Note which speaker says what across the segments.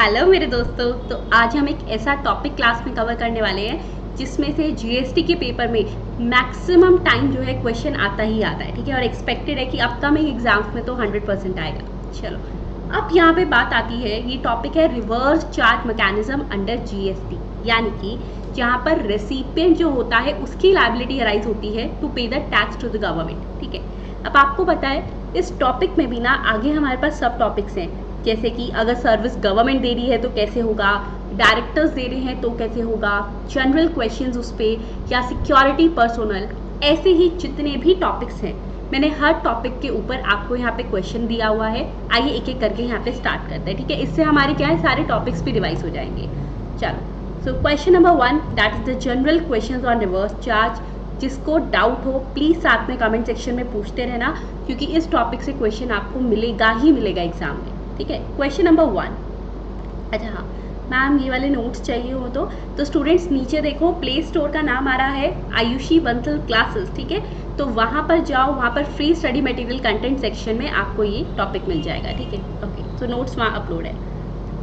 Speaker 1: Hello मेरे दोस्तों। तो आज हम एक ऐसा टॉपिक क्लास में कवर करने वाले हैं जिसमें से जीएसटी के पेपर में मैक्सिमम टाइम जो है क्वेश्चन आता ही आता है, ठीक है। और एक्सपेक्टेड है कि अपकमिंग एग्जाम्स में तो 100% आएगा। चलो, अब यहाँ पे बात आती है, ये टॉपिक है reverse charge mechanism under GST, यानी कि जहाँ पर रेसिपिएंट जो होता है उसकी लायबिलिटी अराइज होती है to pay the tax to the government, ठीक है। अब आपको पता है इस टॉपिक में भी ना आगे हमारे पास सब टॉपिक्स हैं, जैसे कि अगर सर्विस गवर्नमेंट दे रही है तो कैसे होगा, डायरेक्टर्स दे रहे हैं तो कैसे होगा, जनरल क्वेश्चंस उस पे, या सिक्योरिटी पर्सोनल, ऐसे ही जितने भी टॉपिक्स हैं मैंने हर टॉपिक के ऊपर आपको यहाँ पे क्वेश्चन दिया हुआ है। आइए एक एक करके यहाँ पे स्टार्ट करते हैं, ठीक है। इससे हमारे क्या है, सारे टॉपिक्स भी रिवाइज हो जाएंगे। चलो, so question number 1 that is the general questions on reverse charge. जिसको डाउट हो प्लीज साथ में कमेंट सेक्शन में पूछते रहना, क्योंकि इस टॉपिक से क्वेश्चन आपको मिलेगा ही मिलेगा एग्जाम में, ठीक है। Question number 1। अच्छा हाँ मैम, ये वाले नोट्स चाहिए हो तो स्टूडेंट्स नीचे देखो, प्ले स्टोर का नाम आ रहा है आयुषी बंसल क्लासेस, ठीक है। तो वहाँ पर जाओ, वहाँ पर free study material content section में आपको ये टॉपिक मिल जाएगा, ठीक है। ओके, सो नोट्स वहाँ अपलोड है।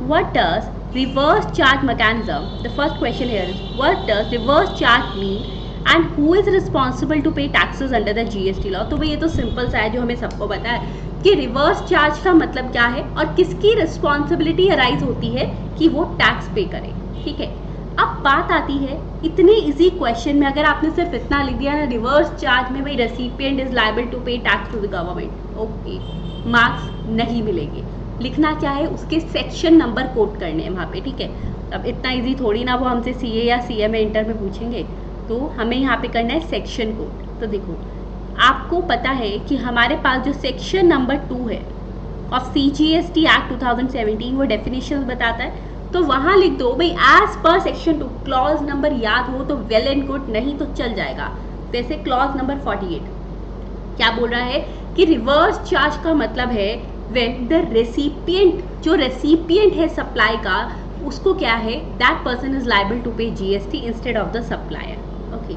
Speaker 1: What does reverse charge mechanism, the first question here is what does reverse charge mean and who is responsible to pay taxes under the GST law. तो भाई ये तो सिंपल सा है, जो हमें सबको पता है कि रिवर्स चार्ज का मतलब क्या है और किसकी रिस्पॉन्सिबिलिटी अराइज होती है कि वो टैक्स पे करे, ठीक है। अब बात आती है इतनी इजी क्वेश्चन में, अगर आपने सिर्फ इतना लिख दिया ना, रिवर्स चार्ज में भाई recipient is liable to pay tax to the government, okay, marks नहीं मिलेंगे। लिखना क्या है, उसके सेक्शन नंबर कोट करने हैं वहाँ पे, ठीक है। अब इतना इजी थोड़ी ना वो हमसे सीए या सीएमए इंटर में पूछेंगे, तो हमें यहाँ पे करना है सेक्शन कोड। तो देखो, आपको पता है कि हमारे पास जो सेक्शन नंबर 2 है ऑफ सीजीएसटी एक्ट 2017 वो डेफिनेशन बताता है। तो वहाँ लिख दो भाई as per section 2, clause number याद हो तो वेल एंड गुड, नहीं तो चल जाएगा। जैसे क्लॉज नंबर 48 क्या बोल रहा है कि रिवर्स चार्ज का मतलब है व्हेन द रेसिपिएंट, जो रेसिपिएंट है सप्लाई का, उसको क्या है, that person is liable to pay GST instead of the supplier. Okay,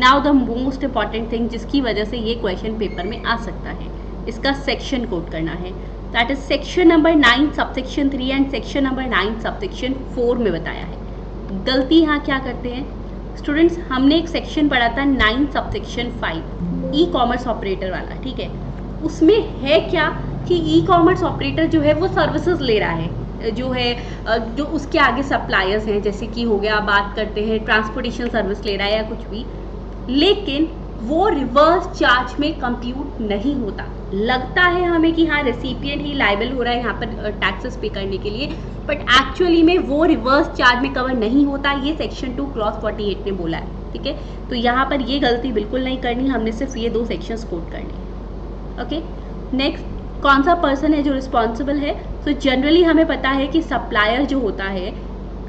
Speaker 1: now the most important thing जिसकी वजह से ये क्वेश्चन पेपर में आ सकता है, इसका सेक्शन कोड करना है। That is section number 9 subsection 3 and section number 9 subsection 4 में बताया है। गलती यहाँ क्या करते हैं स्टूडेंट्स, हमने एक सेक्शन पढ़ा था 9 सबसेक्शन 5 ई कॉमर्स ऑपरेटर वाला, ठीक है। उसमें है क्या कि ई कॉमर्स ऑपरेटर जो है वो सर्विसेज ले रहा है, जो है जो उसके आगे सप्लायर्स हैं, जैसे कि हो गया, बात करते हैं ट्रांसपोर्टेशन सर्विस ले रहा है या कुछ भी, लेकिन वो रिवर्स चार्ज में कंप्यूट नहीं होता। लगता है हमें कि हाँ रेसिपिएंट ही लायबल हो रहा है यहाँ पर टैक्सेस पे करने के लिए, बट एक्चुअली में वो रिवर्स चार्ज में कवर नहीं होता। ये सेक्शन 2 क्लॉज 48 ने बोला है, ठीक है। तो यहाँ पर ये गलती बिल्कुल नहीं करनी, हमने सिर्फ ये 2 सेक्शंस कोट करने। ओके, नेक्स्ट, कौन सा पर्सन है जो रिस्पॉन्सिबल है। तो जनरली हमें पता है कि सप्लायर जो होता है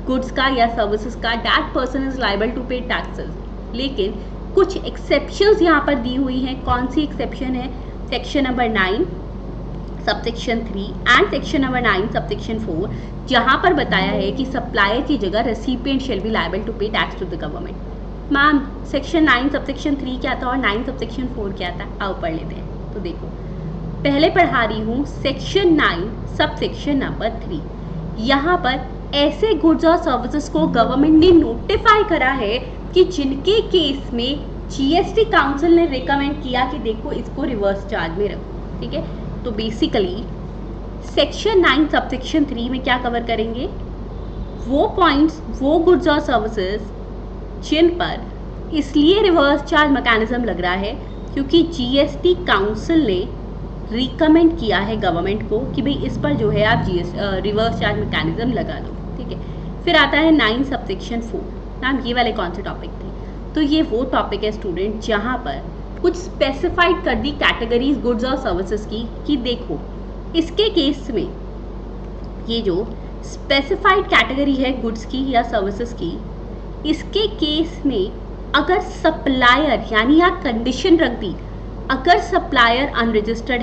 Speaker 1: गुड्स का या सर्विसेज का, that person is liable to pay taxes. लेकिन कुछ एक्सेप्शंस यहाँ पर दी हुई हैं। कौन सी एक्सेप्शन है, section number 9 subsection 3 and section number 9 subsection 4, जहाँ पर बताया है कि सप्लायर की जगह recipient shall be liable to pay tax to the government. Ma'am section 9 subsection 3 क्या था और 9 सबसेक्शन 4 क्या था, आओ पढ़ लेते हैं। तो देखो, पहले पढ़ा रही हूँ सेक्शन 9 सबसेक्शन नंबर 3। यहाँ पर ऐसे गुड्स और सर्विसेज को गवर्नमेंट ने नोटिफाई करा है कि जिनके केस में जीएसटी काउंसिल ने रिकमेंड किया कि देखो इसको रिवर्स चार्ज में रखो, ठीक है। तो बेसिकली सेक्शन 9 सबसेक्शन 3 में क्या कवर करेंगे, वो पॉइंट्स, वो गुड्स और सर्विसेज जिन पर इसलिए रिवर्स चार्ज मैकेनिज्म लग रहा है क्योंकि जीएसटी काउंसिल ने रिकमेंड किया है गवर्नमेंट को कि भाई इस पर जो है आप रिवर्स चार्ज मैकेनिज्म लगा दो, ठीक है। फिर आता है 9 सबसेक्शन 4। मैम ये वाले कौन से टॉपिक थे, तो ये वो टॉपिक है स्टूडेंट जहाँ पर कुछ स्पेसिफाइड कर दी कैटेगरीज गुड्स और सर्विसेज की, कि देखो इसके केस में ये जो स्पेसिफाइड कैटेगरी है गुड्स की या सर्विसेज की, इसके केस में अगर सप्लायर, यानी यहाँ कंडीशन रख दी, अगर सप्लायर अनरजिस्टर्ड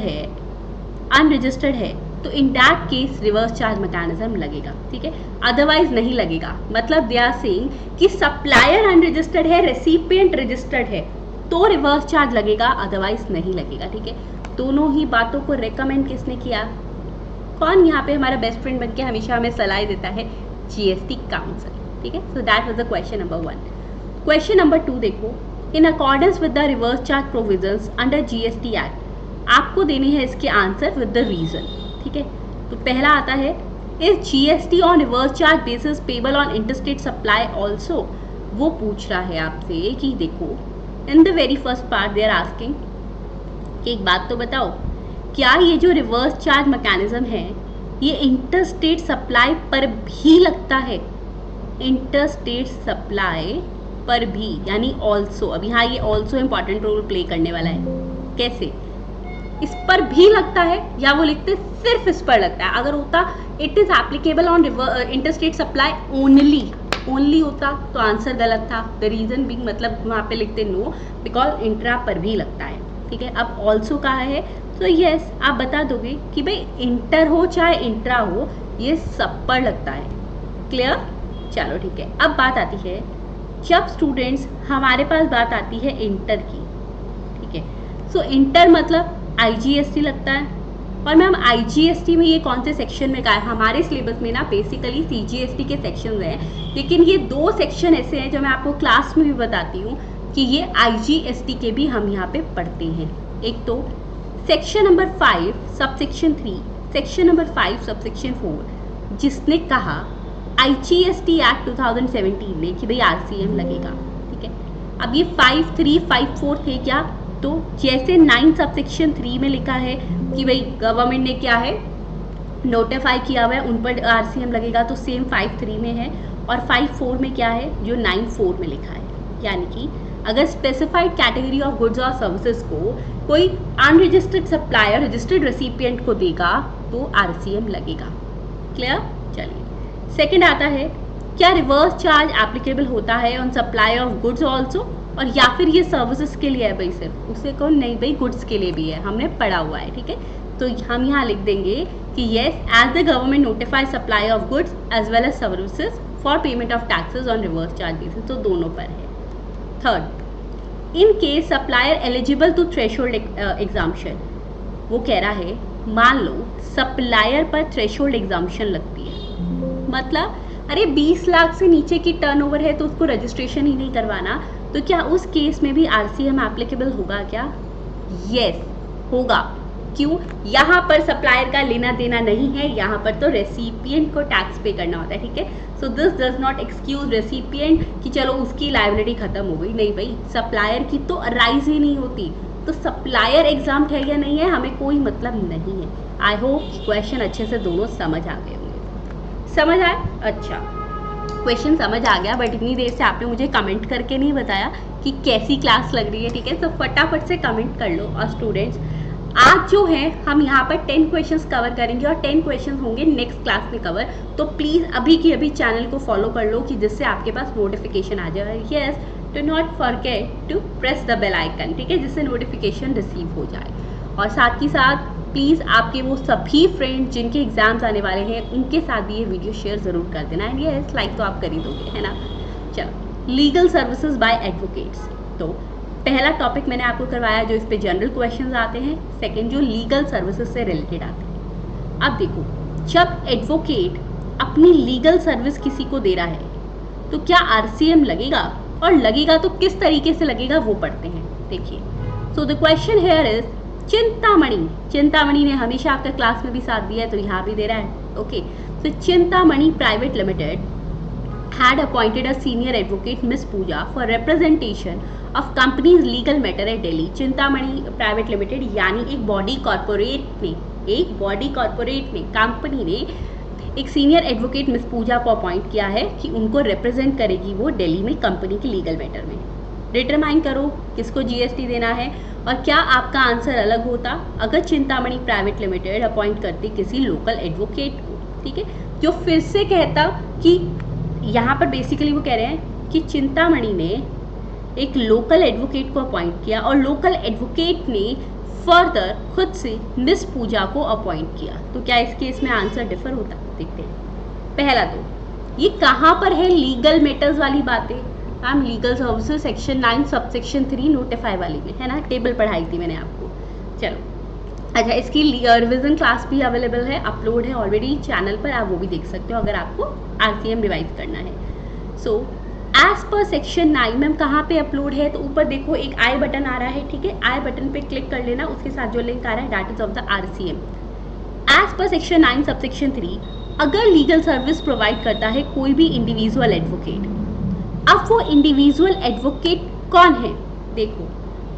Speaker 1: है तो इन that case reverse charge mechanism लगेगा, ठीक है। अदरवाइज नहीं लगेगा। मतलब दे आर सेइंग कि सप्लायर अनरजिस्टर्ड है, रेसिपिएंट रजिस्टर्ड है तो रिवर्स चार्ज लगेगा, अदरवाइज नहीं लगेगा, ठीक है। दोनों ही बातों को रेकमेंड किसने किया, कौन यहाँ पे हमारा बेस्ट फ्रेंड बन के हमेशा हमें सलाह देता है? जीएसटी काउंसिल, ठीक है। So that was the question number 1। Question number 2 देखो, in accordance with the reverse charge provisions under GST act, आपको देनी है इसके आंसर विद द रीजन, ठीक है। तो पहला आता है, is GST on reverse charge basis payable on interstate supply also. वो पूछ रहा है आपसे कि देखो, in the very first part they are asking कि एक बात तो बताओ, क्या ये जो रिवर्स चार्ज मैकेनिज्म है ये इंटरस्टेट सप्लाई पर भी लगता है? इंटरस्टेट सप्लाई पर भी, यानी ऑल्सो। अब यहाँ ये ऑल्सो इंपॉर्टेंट रोल प्ले करने वाला है। कैसे? इस पर भी लगता है, या वो लिखते सिर्फ इस पर लगता है? अगर होता it is applicable on interstate supply only, only होता तो आंसर गलत था। द रीजन बिंग, मतलब वहाँ पे लिखते नो, बिकॉज इंट्रा पर भी लगता है, ठीक है। अब ऑल्सो कहा है तो यस, आप बता दोगे कि भाई इंटर हो चाहे इंट्रा हो, ये सब पर लगता है। क्लियर? चलो ठीक है। अब बात आती है, जब स्टूडेंट्स हमारे पास बात आती है इंटर की, ठीक है। सो इंटर मतलब आईजीएसटी लगता है। और मैम आईजीएसटी में ये कौन से सेक्शन में का है? हमारे सिलेबस में ना बेसिकली सीजीएसटी के सेक्शंस हैं, लेकिन ये 2 सेक्शन ऐसे हैं जो मैं आपको क्लास में भी बताती हूँ कि ये आईजीएसटी के भी हम यहाँ पे पढ़ते हैं। एक तो section number 5 subsection 3, section number 5 subsection 4, जिसने कहा आईजीएसटी एक्ट 2017 ने कि भाई आरसीएम लगेगा, ठीक है। अब ये 5(3), 5(4) थे क्या? तो जैसे 9 सबसेक्शन 3 में लिखा है कि भाई गवर्नमेंट ने क्या है नोटिफाई किया हुआ है, उन पर आरसीएम लगेगा, तो सेम 5(3) में है। और 5(4) में क्या है? जो 9(4) में लिखा है। यानी कि अगर स्पेसिफाइड कैटेगरी ऑफ गुड्स और सर्विसेज को कोई अनरजिस्टर्ड सप्लायर रजिस्टर्ड रेसिपिएंट को देगा तो आरसीएम लगेगा। क्लियर? चलिए, सेकंड आता है, क्या रिवर्स चार्ज एप्लीकेबल होता है on supply of goods also? और या फिर ये सर्विसेज के लिए है भाई सिर्फ? उसे कौन? नहीं भाई, गुड्स के लिए भी है, हमने पढ़ा हुआ है, ठीक है। तो हम यहाँ लिख देंगे कि yes, as the government notify supply of goods as well as services for payment of taxes on reverse charge basis, तो दोनों पर है। Third, in case supplier eligible to threshold exemption, वो कह रहा है मान लो सप्लायर पर थ्रेशोल्ड एग्जाम्पशन लगती है, मतलब अरे 20 लाख से नीचे की टर्नओवर है तो उसको रजिस्ट्रेशन ही नहीं करवाना, तो क्या उस केस में भी आरसीएम एप्लीकेबल होगा क्या? यस, होगा। क्यों? यहाँ पर सप्लायर का लेना देना नहीं है, यहाँ पर तो रेसिपिएंट को टैक्स पे करना होता है, ठीक है। So this does not excuse recipient कि चलो उसकी लायबिलिटी खत्म हो गई। नहीं भाई, सप्लायर की तो राइज ही नहीं होती, तो सप्लायर एग्जाम्प्ट है या नहीं है हमें कोई मतलब नहीं है। आई होप क्वेश्चन अच्छे से दोनों समझ आ गए होंगे। समझ आए? अच्छा, क्वेश्चन समझ आ गया, बट इतनी देर से आपने मुझे कमेंट करके नहीं बताया कि कैसी क्लास लग रही है, ठीक है। तो फटाफट से कमेंट कर लो। और स्टूडेंट्स, आज जो है हम यहाँ पर 10 क्वेश्चंस कवर करेंगे और 10 क्वेश्चंस होंगे नेक्स्ट क्लास में कवर। तो प्लीज़ अभी की अभी चैनल को फॉलो कर लो कि जिससे आपके पास नोटिफिकेशन आ जाए। Yes, do not forget to press the bell icon, ठीक है, जिससे नोटिफिकेशन रिसीव हो जाए। और साथ ही साथ प्लीज़ आपके वो सभी फ्रेंड्स जिनके एग्जाम्स आने वाले हैं उनके साथ भी ये वीडियो शेयर ज़रूर कर देना। एंड यस, लाइक तो आप कर ही दोगे, है ना। चलो, लीगल सर्विसेज बाय एडवोकेट्स, तो पहला टॉपिक मैंने आपको करवाया जो इस पे जनरल क्वेश्चंस आते हैं। सेकंड जो लीगल सर्विसेज से रिलेटेड आते हैं। अब देखो, जब एडवोकेट अपनी लीगल सर्विस किसी को दे रहा है तो क्या आरसीएम लगेगा, और लगेगा तो किस तरीके से लगेगा वो पढ़ते हैं। देखिए, so the question here is Chintamani. Chintamani ने हमेशा आपका क्लास में भी साथ दिया है तो यहाँ भी दे रहा है। Okay, so Chintamani private limited had appointed a senior advocate Miss Pooja for representation of company's legal matter at Delhi। Chintamani private limited यानी एक बॉडी कॉर्पोरेट ने कंपनी ने एक सीनियर एडवोकेट मिस पूजा को अपॉइंट किया है कि उनको रिप्रेजेंट करेगी वो दिल्ली में कंपनी के लीगल मैटर में। डिटरमाइन करो किसको जीएसटी देना है, और क्या आपका आंसर अलग होता अगर चिंतामणि प्राइवेट लिमिटेड अपॉइंट करती किसी लोकल एडवोकेट को, ठीक है, जो फिर से कहता कि यहाँ पर बेसिकली वो कह रहे हैं कि चिंतामणि ने एक लोकल एडवोकेट को अपॉइंट किया और लोकल एडवोकेट ने फर्दर खुद से मिस पूजा को अपॉइंट किया, तो क्या इस केस में आंसर डिफर होता? देखते हैं। पहला तो ये कहाँ पर है लीगल मैटर्स वाली बातें? Ma'am legal services section 9 subsection 3 notify वाली में है ना, टेबल पढ़ाई थी मैंने आपको। चलो अच्छा, इसकी रिविजन क्लास भी अवेलेबल है, अपलोड है ऑलरेडी चैनल पर, आप वो भी देख सकते हो अगर आपको RCM रिवाइज करना है। So as per section 9 ma'am कहाँ पे अपलोड है, तो ऊपर देखो एक आई बटन आ रहा है, ठीक है, आई बटन पे क्लिक कर लेना, उसके साथ जो लिंक आ रहा है that is of the RCM। As per section 9 subsection 3 अगर लीगल सर्विस प्रोवाइड करता है कोई भी इंडिविजुअल एडवोकेट, अब वो इंडिविजुअल एडवोकेट कौन है, देखो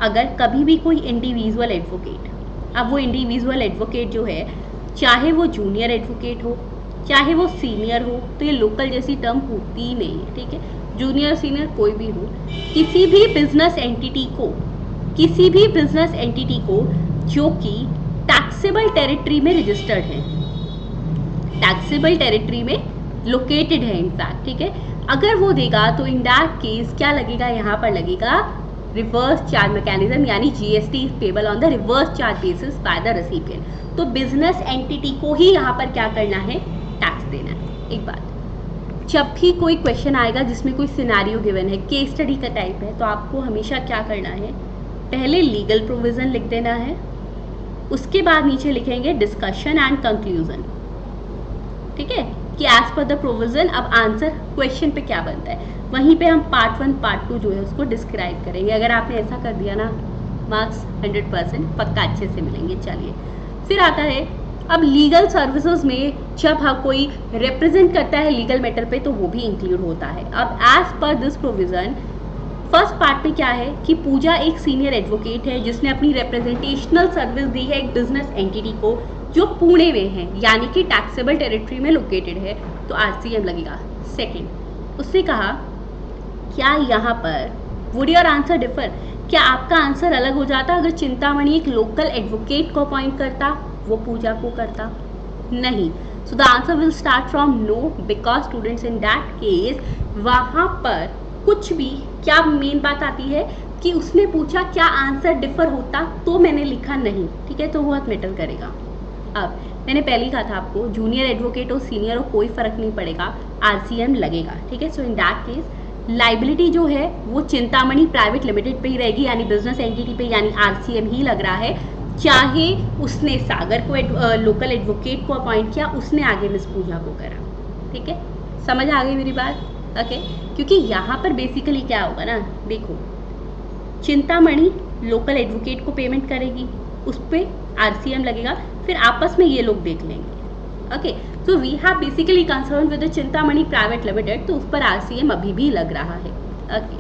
Speaker 1: अगर कभी भी कोई इंडिविजुअल एडवोकेट, अब वो इंडिविजुअल एडवोकेट जो है चाहे वो जूनियर एडवोकेट हो चाहे वो सीनियर हो, तो ये लोकल जैसी टर्म होती ही नहीं है, ठीक है, जूनियर सीनियर कोई भी हो, किसी भी बिजनेस एंटिटी को जो कि टैक्सेबल टेरिटरी में रजिस्टर्ड है, टैक्सेबल टेरिटरी में लोकेटेड है इनफैक्ट, ठीक है, अगर वो देगा तो इन दैट केस क्या लगेगा, यहाँ पर लगेगा रिवर्स चार्ज मैकेनिज्म, यानी GST payable on the reverse charge basis by the recipient. तो बिजनेस एंटिटी को ही यहाँ पर क्या करना है, टैक्स देना है। एक बात, जब भी कोई क्वेश्चन आएगा जिसमें कोई सिनेरियो गिवन है, केस स्टडी का टाइप है, तो आपको हमेशा क्या करना है, पहले लीगल प्रोविजन लिख देना है, उसके बाद नीचे लिखेंगे डिस्कशन एंड कंक्लूजन, ठीक है, कि एज पर द प्रोविजन अब आंसर क्वेश्चन पे क्या बनता है, वहीं पे हम पार्ट 1 पार्ट 2 जो है उसको डिस्क्राइब करेंगे। अगर आपने ऐसा कर दिया ना, मार्क्स 100% पक्का अच्छे से मिलेंगे। चलिए फिर आता है, अब लीगल सर्विसेज में जब कोई रिप्रेजेंट करता है लीगल मैटर पे तो वो भी इंक्लूड होता है। अब as per this provision first part में क्या है कि पूजा एक सीनियर एडवोकेट है जिसने अपनी रिप्रेजेंटेशनल सर्विस दी है एक बिजनेस एंटिटी को जो पुणे में है, यानी कि टैक्सेबल टेरिटरी में लोकेटेड है, तो RCM लगेगा। सेकंड, उससे कहा क्या यहाँ पर वुड योर आंसर डिफर, क्या आपका आंसर अलग हो जाता अगर चिंतामणि एक लोकल एडवोकेट को अपॉइंट करता, वो पूजा को करता, नहीं। So the answer will start from no, because students in that case वहाँ पर कुछ भी, क्या मेन बात आती है कि उसने पूछा क्या आंसर डिफर होता, तो मैंने लिखा नहीं, ठीक है, तो बहुत मैटर करेगा। अब मैंने पहले ही कहा था आपको, जूनियर एडवोकेट हो सीनियर हो कोई फर्क नहीं पड़ेगा, RCM लगेगा, ठीक है। So in that case liability जो है वो चिंतामणि प्राइवेट लिमिटेड पे ही रहेगी, यानी बिजनेस एंटिटी पे, यानी RCM ही लग रहा है, चाहे उसने सागर को लोकल एडवोकेट को अपॉइंट किया, उसने आगे मिस पूजा को करा, ठीक है, समझ आ गई मेरी बात, ओके। क्योंकि यहाँ पर बेसिकली क्या होगा ना, देखो चिंतामणि लोकल एडवोकेट को पेमेंट करेगी, उस पर RCM लगेगा, फिर आपस में ये लोग देख लेंगे, okay. So we have basically concern with the Chintamani private limited, तो उस पर RCM अभी भी लग रहा है, ओके।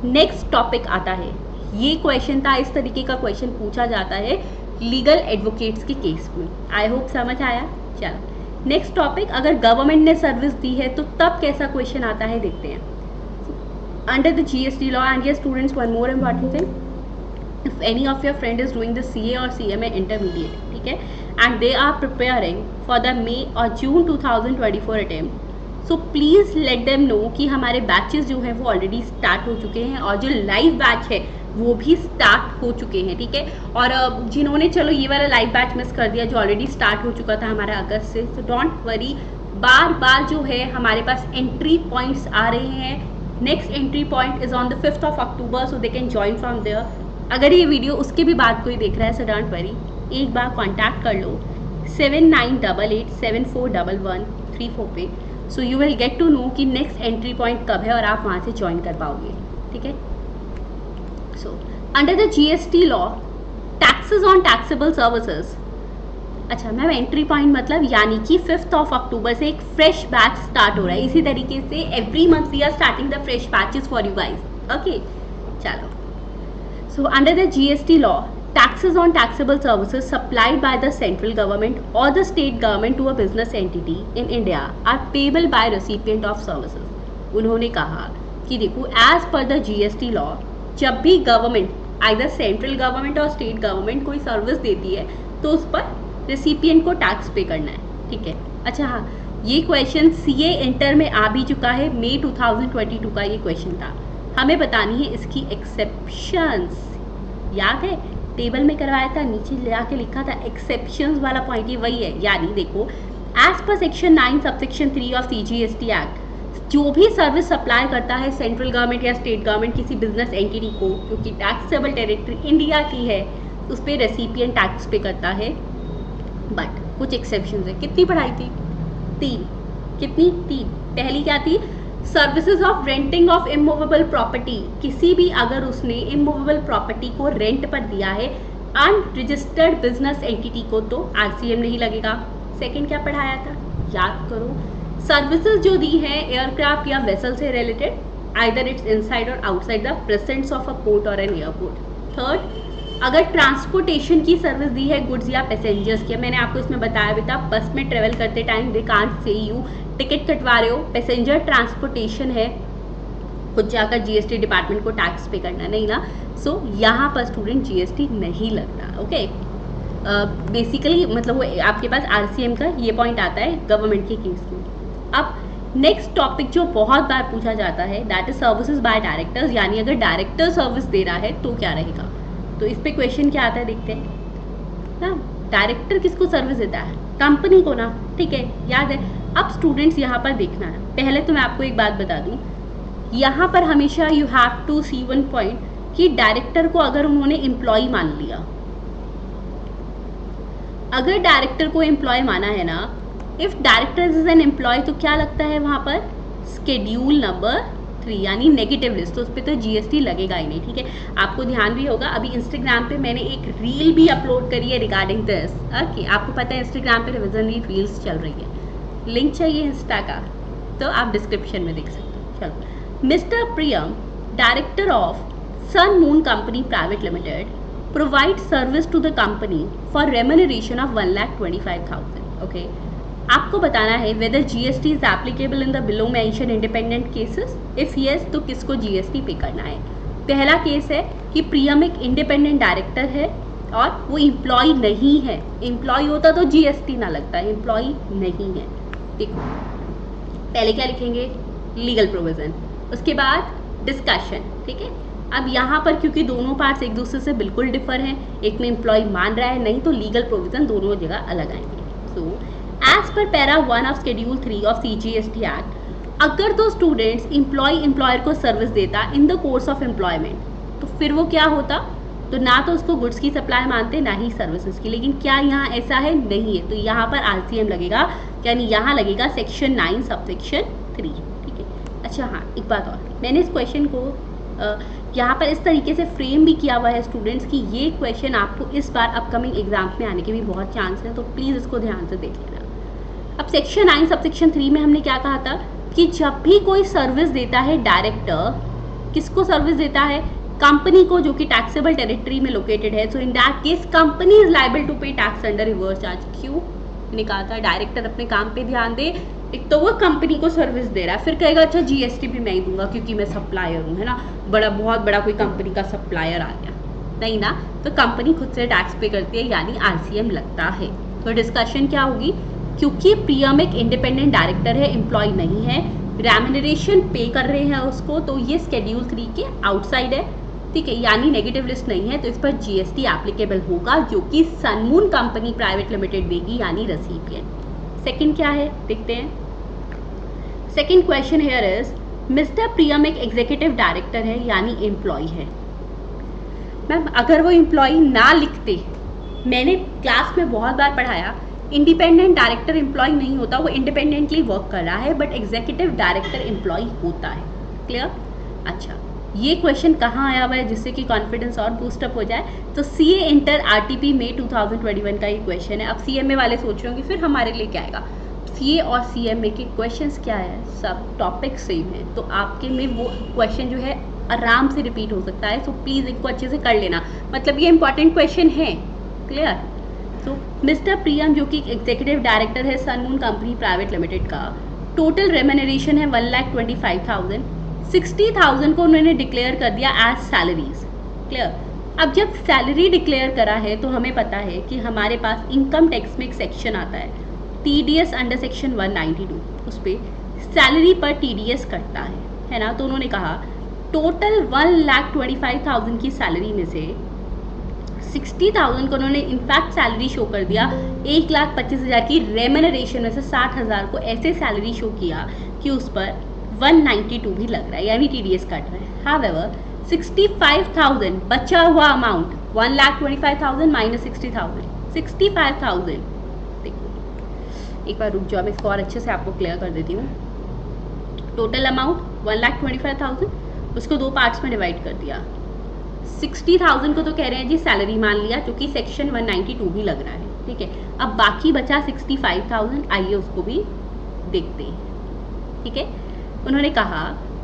Speaker 1: नेक्स्ट टॉपिक आता है, ये क्वेश्चन था, इस तरीके का क्वेश्चन पूछा जाता है लीगल एडवोकेट्स के केस में, आई होप समझ आया। चलो नेक्स्ट टॉपिक, अगर गवर्नमेंट ने सर्विस दी है तो तब कैसा क्वेश्चन आता है देखते हैं। Under the GST law, and yes students, one more important thing, if any of your friend is doing the CA or CMA intermediate, ठीक है, and they are preparing for the May or June 2024 attempt, so please let them know कि हमारे batches जो हैं वो already start हो चुके हैं और जो लाइव बैच है वो भी स्टार्ट हो चुके हैं, ठीक है। और जिन्होंने चलो ये वाला लाइव बैच मिस कर दिया जो ऑलरेडी स्टार्ट हो चुका था हमारा अगस्त से, तो डोंट वरी, बार बार जो है हमारे पास एंट्री पॉइंट्स आ रहे हैं। Next entry point is on the 5th of October, so they can join from there. अगर ये वीडियो उसके भी बाद कोई देख रहा है, सो डोंट वरी, एक बार कॉन्टैक्ट कर लो 7988741134 पे, so you will get to know कि नेक्स्ट एंट्री पॉइंट कब है और आप वहाँ से ज्वाइन कर पाओगे, ठीक है। सो under the GST law, taxes on taxable services, अच्छा मैम एंट्री पॉइंट मतलब यानी कि 5th of October से एक फ्रेश बैच स्टार्ट हो रहा है, इसी तरीके से every month we are starting the fresh batches for you guys, okay. चलो, so under the GST law, taxes on taxable services supplied by the central government or the state government to a business entity in India are payable by recipient of services. उन्होंने कहा कि देखो as per the GST law, जब भी government either central government और state government कोई service देती है तो उस पर रेसिपिएंट को टैक्स पे करना है, ठीक है। अच्छा हाँ, ये क्वेश्चन CA इंटर में आ भी चुका है, मई 2022 का ये क्वेश्चन था, हमें बतानी है इसकी एक्सेप्शंस, याद है टेबल में करवाया था, नीचे ले आके लिखा था एक्सेप्शंस वाला पॉइंट, ये वही है। यानी देखो as per section 9 subsection 3 of CGST act, जो भी सर्विस सप्लाई करता है सेंट्रल गवर्नमेंट या स्टेट गवर्नमेंट किसी बिजनेस एंटिटी को, क्योंकि टैक्सेबल टेरिटरी इंडिया की है, उस पर रेसिपिएंट टैक्स पे करता है, बट कुछ एक्सेप्शन है। कितनी पढ़ाई थी? 3। कितनी? 3। पहली क्या थी? Services of renting of immovable property, किसी भी अगर उसने इमूवेबल प्रॉपर्टी को रेंट पर दिया है अनरजिस्टर्ड बिजनेस एंटिटी को, तो आरसीएम नहीं लगेगा। सेकंड क्या पढ़ाया था? याद करो। सर्विसेज जो दी है एयरक्राफ्ट या वेसल से रिलेटेड, आइदर इट्स इनसाइड और outside the presence of a port और एन एयरपोर्ट। थर्ड, अगर ट्रांसपोर्टेशन की सर्विस दी है गुड्स या पैसेंजर्स की, मैंने आपको इसमें बताया भी था, बस में ट्रेवल करते time they can't say you, ticket कटवा रहे हो, पैसेंजर ट्रांसपोर्टेशन है, खुद जाकर जीएसटी डिपार्टमेंट को टैक्स पे करना नहीं ना, सो यहाँ पर स्टूडेंट जीएसटी नहीं लगता। ओके, बेसिकली मतलब वो आपके पास आरसीएम का ये पॉइंट आता है गवर्नमेंट के केस में। अब नेक्स्ट टॉपिक जो बहुत बार पूछा जाता है that is services by directors, यानी अगर डायरेक्टर सर्विस दे रहा है तो क्या रहेगा। तो इस पे क्वेश्चन क्या आता है देखते हैं ना। डायरेक्टर किसको सर्विस देता है? कंपनी को ना, ठीक है, याद है। अब स्टूडेंट्स यहाँ पर देखना है, पहले तो मैं आपको एक बात बता दूं, यहाँ पर हमेशा you have to see one point कि डायरेक्टर को अगर उन्होंने एम्प्लॉय मान लिया, अगर डायरेक्टर को एम्प्लॉय माना है ना, if director is an employee, तो क्या लगता है वहां पर? स्केड्यूल नंबर 3 यानी नेगेटिव लिस्ट, तो उस पर तो जीएसटी लगेगा ही नहीं, ठीक है। आपको ध्यान भी होगा, अभी इंस्टाग्राम पे मैंने एक रील भी अपलोड करी है रिगार्डिंग दिस। ओके, आपको पता है इंस्टाग्राम पे रिविजन रील्स चल रही है, लिंक चाहिए इंस्टा का तो आप डिस्क्रिप्शन में देख सकते हो। चलो, mister Priyam, director of sun moon company private limited, provide service to the company for remuneration of 1,25,000। Okay, आपको बताना है whether GST is applicable in the below mention independent cases, if yes तो किसको जीएसटी पे करना है। पहला केस है कि प्रियम एक इंडिपेंडेंट डायरेक्टर है और वो एम्प्लॉय नहीं है, एम्प्लॉय होता तो जीएसटी ना लगता, एम्प्लॉय नहीं है। देखो पहले क्या लिखेंगे? लीगल प्रोविजन, उसके बाद डिस्कशन, ठीक है। अब यहाँ पर क्योंकि दोनों पार्ट्स एक दूसरे से बिल्कुल डिफर हैं, एक में एम्प्लॉय मान रहा है नहीं, तो लीगल प्रोविजन दोनों जगह अलग आएंगे। So as per para 1 of schedule 3 of CGST act, अगर तो स्टूडेंट्स एम्प्लॉयर को सर्विस देता in the course of employment, तो फिर वो क्या होता? तो ना तो उसको गुड्स की सप्लाई मानते ना ही सर्विसेज की। लेकिन क्या यहाँ ऐसा है? नहीं है, तो यहाँ पर आरसीएम लगेगा, यानी यहाँ लगेगा सेक्शन 9 सबसेक्शन 3, ठीक है। अच्छा हाँ, एक बात और, मैंने इस क्वेश्चन को यहाँ पर इस तरीके से फ्रेम भी किया हुआ है स्टूडेंट्स कि ये क्वेश्चन आपको इस बार अपकमिंग एग्जाम्स में आने के भी बहुत चांस हैं, तो प्लीज़ इसको ध्यान से देख लेना। अब सेक्शन 9 सबसेक्शन 3 में हमने क्या कहा था कि जब भी कोई सर्विस देता है डायरेक्टर, किसको सर्विस देता है? कंपनी को, जो कि टैक्सेबल टेरिटरी में लोकेटेड है। So in that case company is liable to pay tax under reverse charge. क्यों? मैंने कहा था डायरेक्टर अपने काम पे ध्यान दे, एक तो वो कंपनी को सर्विस दे रहा है, फिर कहेगा अच्छा जीएसटी भी मैं ही दूंगा क्योंकि मैं सप्लायर हूँ, है ना, बहुत बड़ा कोई कंपनी का सप्लायर आ गया, नहीं ना, तो कंपनी खुद से टैक्स पे करती है, यानी आरसीएम लगता है। तो डिस्कशन क्या होगी? क्योंकि प्रियम एक इंडिपेंडेंट डायरेक्टर है, एम्प्लॉय नहीं है, रेम्यूनरेशन पे कर रहे हैं उसको, तो ये शेड्यूल 3 के आउटसाइड है, ठीक है, यानी नेगेटिव लिस्ट नहीं है, तो इस पर जीएसटी एप्लीकेबल होगा, जो कि सनमून कंपनी प्राइवेट लिमिटेड देगी, यानी रेसिपिएंट। सेकंड क्या है देखते हैं। Second question here is, mister Priyam एक एग्जीक्यूटिव डायरेक्टर है, यानी एम्प्लॉय है। मैम अगर वो एम्प्लॉय ना लिखते, मैंने क्लास में बहुत बार पढ़ाया, इंडिपेंडेंट डायरेक्टर एम्प्लॉय नहीं होता, वो इंडिपेंडेंटली वर्क कर रहा है, बट एग्जीक्यूटिव डायरेक्टर एम्प्लॉय होता है। क्लियर? अच्छा, ये क्वेश्चन कहाँ आया हुआ है जिससे कि कॉन्फिडेंस और बूस्टअप हो जाए? तो सीए इंटर आरटीपी में 2021 का ये क्वेश्चन है। अब सीएमए वाले सोच रहे होंगे फिर हमारे लिए क्या आएगा। सीए और सीएमए के क्वेश्चंस क्या है? सब टॉपिक सेम है, तो आपके में वो क्वेश्चन जो है आराम से रिपीट हो सकता है। सो प्लीज़ इनको अच्छे से कर लेना, मतलब ये इंपॉर्टेंट क्वेश्चन है। क्लियर? तो मिस्टर प्रियम जो कि एग्जीक्यूटिव डायरेक्टर है सनमून कंपनी प्राइवेट लिमिटेड का, टोटल रेम्यूनरेशन है 1,25,000, 60,000 को उन्होंने डिक्लेयर कर दिया एज सैलरीज। क्लियर? अब जब सैलरी डिक्लेयर करा है तो हमें पता है कि हमारे पास इनकम टैक्स में एक सेक्शन आता है टीडीएस अंडर सेक्शन 192, उस पर सैलरी पर टीडीएस कटता है ना। तो उन्होंने कहा टोटल 1,25,000 की सैलरी में से 60,000 को उन्होंने इनफैक्ट सैलरी शो कर दिया, 1,25,000 की रेम्यूनरेशन में से 60,000 को ऐसे सैलरी शो किया कि उस पर 192 भी लग रहा है, यानी टीडीएस कट रहा है। हाउएवर 65,000 बचा हुआ अमाउंट 1,25,000 माइनस 60,000, 65,000। देखो एक बार रुक जाओ, मैं इसको और अच्छे से आपको क्लियर कर देती हूँ। टोटल अमाउंट 1,25,000, उसको 2 पार्ट्स में डिवाइड कर दिया। 60,000 को तो कह रहे हैं जी सैलरी मान लिया, क्योंकि सेक्शन 192 भी लग रहा है, ठीक है। अब बाकी बचा 65,000, आइए उसको भी देखते हैं, ठीक है। उन्होंने कहा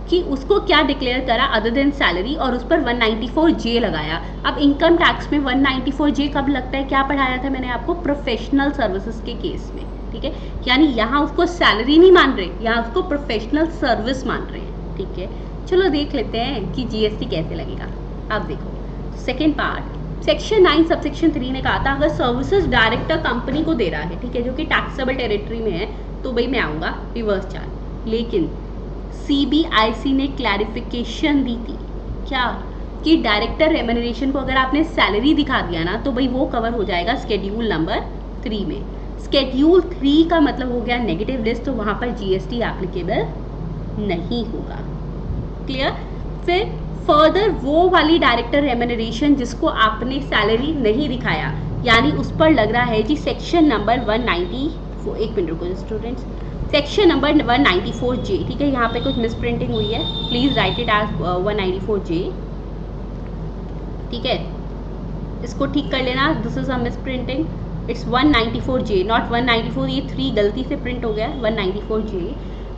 Speaker 1: कि उसको क्या डिक्लेयर करा अदर देन सैलरी, और उस पर 194J लगाया। अब इनकम टैक्स में 194J कब लगता है, क्या पढ़ाया था मैंने आपको, प्रोफेशनल सर्विसेज के केस में, ठीक है। यानी यहाँ उसको सैलरी नहीं मान रहे, यहाँ उसको प्रोफेशनल सर्विस मान रहे हैं, ठीक है। चलो देख लेते हैं कि GST कैसे लगेगा। अब देखो सेकेंड पार्ट, सेक्शन 9 सबसेक्शन 3 ने कहा था अगर सर्विसेज डायरेक्टर कंपनी को दे रहा है, ठीक है, जो कि टैक्सेबल टेरिटरी में है, तो भाई मैं आऊँगा रिवर्स चार्ज। लेकिन CBIC ने क्लैरिफिकेशन दी थी क्या, कि डायरेक्टर रेम्यूनरेशन को अगर आपने सैलरी दिखा दिया ना, तो भाई वो कवर हो जाएगा स्केड्यूल नंबर 3 में। स्केड्यूल 3 का मतलब हो गया नेगेटिव लिस्ट, तो वहाँ पर GST एप्लीकेबल नहीं होगा। क्लियर। फिर फर्दर वो वाली डायरेक्टर रेम्यूनरेशन जिसको आपने सैलरी नहीं दिखाया, यानी उस पर लग रहा है जी सेक्शन नंबर 194, एक मिनट रुको स्टूडेंट्स, सेक्शन नंबर 194J, ठीक है। यहाँ पे कुछ मिस प्रिंटिंग हुई है, please right it as 194J, ठीक है। इसको ठीक कर लेना, this is a miss printing, it's 194J not 194, ये 3 गलती से प्रिंट हो गया, 194J।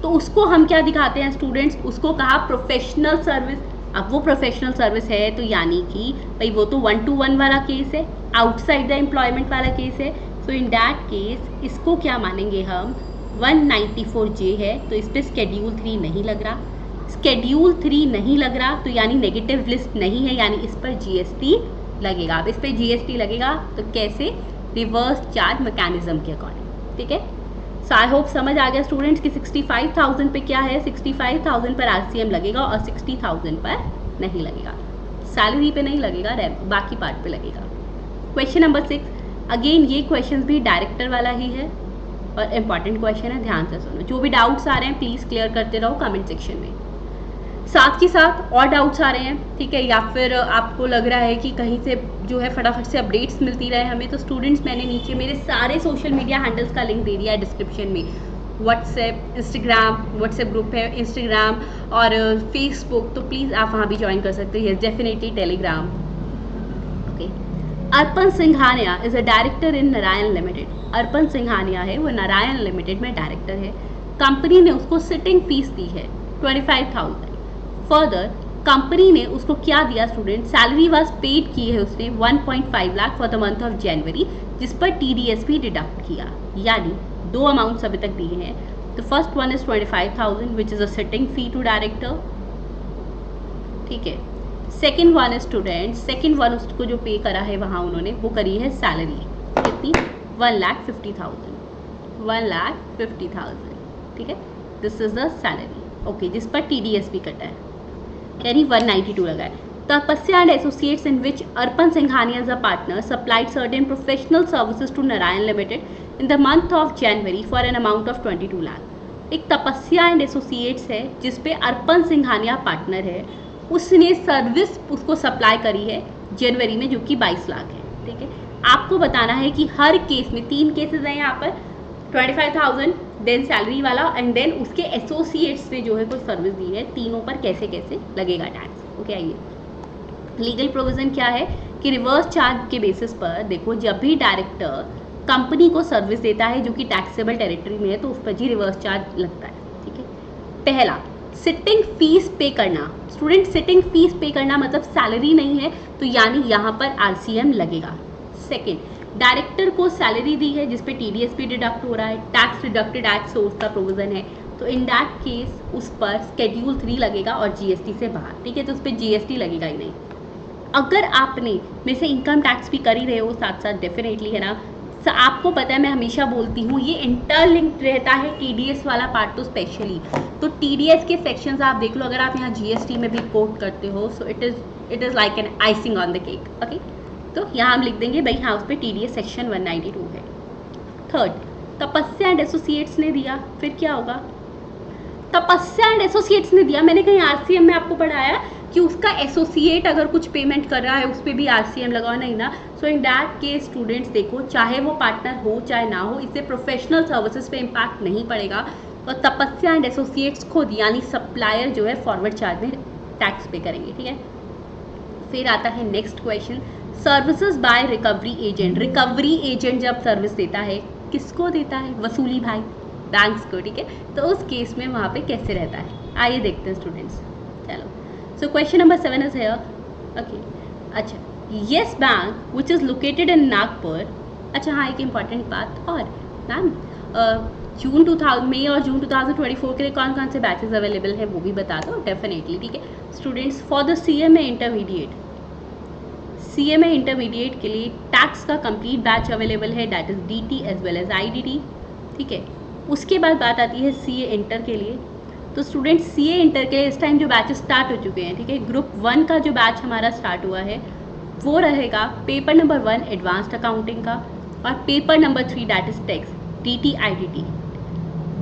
Speaker 1: तो उसको हम क्या दिखाते हैं स्टूडेंट्स, उसको कहा प्रोफेशनल सर्विस। अब वो प्रोफेशनल सर्विस है तो यानी कि भाई वो तो 1 to 1 वाला केस है, आउटसाइड द एम्प्लॉयमेंट वाला केस है। सो इन दैट केस इसको क्या मानेंगे हम, 194J है, तो इस पर स्केड्यूल 3 नहीं लग रहा। स्केड्यूल 3 नहीं लग रहा तो यानी नेगेटिव लिस्ट नहीं है, यानी इस पर GST लगेगा। अब इस पर GST लगेगा तो कैसे, रिवर्स चार्ज मैकेनिज्म के अकॉर्डिंग, ठीक है। सो आई होप समझ आ गया स्टूडेंट्स कि 65,000 पे क्या है, 65,000 पर RCM लगेगा और 60,000 पर नहीं लगेगा, सैलरी पे नहीं लगेगा, बाकी पार्ट पे लगेगा। क्वेश्चन नंबर 6, अगेन ये क्वेश्चन भी डायरेक्टर वाला ही है और इम्पॉर्टेंट क्वेश्चन है, ध्यान से सुनो। जो भी डाउट्स आ रहे हैं प्लीज़ क्लियर करते रहो कमेंट सेक्शन में। साथ के साथ और डाउट्स आ रहे हैं, ठीक है, या फिर आपको लग रहा है कि कहीं से जो है फटाफट से अपडेट्स मिलती रहे हमें, तो स्टूडेंट्स मैंने नीचे मेरे सारे सोशल मीडिया हैंडल्स का लिंक दे दिया है डिस्क्रिप्शन में। व्हाट्सएप, इंस्टाग्राम, व्हाट्सएप ग्रुप है, इंस्टाग्राम और फेसबुक, तो प्लीज़ आप वहाँ भी ज्वाइन कर सकते हैं, definitely Telegram, okay. Arpan Singhania is a director in Narayan limited. Arpan Singhania है वो नारायण लिमिटेड में डायरेक्टर है। कंपनी ने उसको सिटिंग फीस दी है 25,000। फर्दर कंपनी ने उसको क्या दिया स्टूडेंट, सैलरी वाज पेड की है उसने 1.5 lakh for the month of जनवरी, जिस पर TDS भी डिडक्ट किया, यानी 2 अमाउंट्स अभी तक दिए हैं। तो first one is 25,000 which is a sitting fee to director, ठीक है। Second one student, second one उसको जो पे करा है वहाँ उन्होंने वो करी है सैलरी कितनी, 1,50,000, 1,50,000, ठीक है। This is the salary, okay, जिस पर TDS भी कटा है, यानी 192 लगा है। Tapasya and associates in which Arpan Singhania as a partner supplied certain professional services to Narayan limited in the month of January for an amount of 22 lakh. एक तपस्या एंड एसोसिएट्स है जिसपे अर्पण सिंघानिया पार्टनर है, उसने सर्विस उसको सप्लाई करी है जनवरी में, जो कि 22 लाख है, ठीक है। आपको बताना है कि हर केस में 3 केसेस हैं यहाँ पर, 25,000, देन सैलरी वाला एंड देन उसके एसोसिएट्स ने जो है कोई सर्विस दी है, तीनों पर कैसे कैसे लगेगा टैक्स, ओके। आइए लीगल प्रोविजन क्या है कि रिवर्स चार्ज के बेसिस पर देखो, जब भी डायरेक्टर कंपनी को सर्विस देता है जो कि टैक्सेबल टेरिटरी में है, तो उस पर जी रिवर्स चार्ज लगता है, ठीक है। पहला, सिटिंग फीस पे करना। स्टूडेंट सिटिंग फीस पे करना मतलब सैलरी नहीं है, तो यानी यहाँ पर RCM लगेगा। सेकेंड, डायरेक्टर को सैलरी दी है जिसपे TDS भी डिडक्ट हो रहा है, टैक्स डिडक्टेड एट सोर्स का प्रोविजन है, तो इन दैट केस उस पर स्केड्यूल 3 लगेगा और GST से बाहर, ठीक है, तो उस पर GST लगेगा ही नहीं। अगर आपने में से इनकम टैक्स भी कर ही रहे हो साथ साथ, डेफिनेटली है ना, आपको पता है मैं हमेशा बोलती हूँ ये इंटरलिंक्ड रहता है, TDS वाला पार्ट तो स्पेशली। तो TDS के सेक्शंस आप देख लो, अगर आप यहाँ GST में भी कोट करते हो, so it is like an icing on the cake, okay. तो यहाँ हम लिख देंगे भाई हाँ उस पर TDS सेक्शन 192 है। थर्ड, तपस्या एंड एसोसिएट्स ने दिया, फिर क्या होगा, तपस्या एंड एसोसिएट्स ने दिया, मैंने कहीं आरसीएम में आपको पढ़ाया कि उसका एसोसिएट अगर कुछ पेमेंट कर रहा है उस पर भी आरसीएम लगाओ, नहीं ना। सो इन दैट केस स्टूडेंट्स देखो, चाहे वो पार्टनर हो चाहे ना हो, इससे प्रोफेशनल सर्विसेज पे इम्पैक्ट नहीं पड़ेगा। और तपस्या एंड एसोसिएट्स खुद यानी सप्लायर जो है फॉरवर्ड चार्ज में टैक्स पे करेंगे, ठीक है। फिर आता है next question, services by recovery agent. Recovery agent जब सर्विस देता है किसको देता है? वसूली भाई, बैंक्स को, ठीक है। तो उस केस में वहाँ पे कैसे रहता है, आइए देखते हैं स्टूडेंट्स। चलो, so question number 7 is here. Okay, अच्छा, Yes Bank which is located in Nagpur. अच्छा हाँ, एक इम्पॉर्टेंट बात और मैम, जून 2000 मई और जून 2024 के लिए कौन कौन से बैचेस अवेलेबल हैं वो भी बता दो डेफिनेटली, ठीक है students. For the CMA intermediate, CMA intermediate के लिए टैक्स का कंप्लीट बैच अवेलेबल है, that is DT as well as IDT, ठीक है। उसके बाद बात आती है सीए इंटर के लिए। तो स्टूडेंट्स सीए इंटर के लिए इस टाइम जो बैचेस स्टार्ट हो चुके हैं, ठीक है। ग्रुप 1 का जो बैच हमारा स्टार्ट हुआ है वो रहेगा पेपर नंबर 1 एडवांस्ड अकाउंटिंग का, और paper number 3 that is tax DT IDT.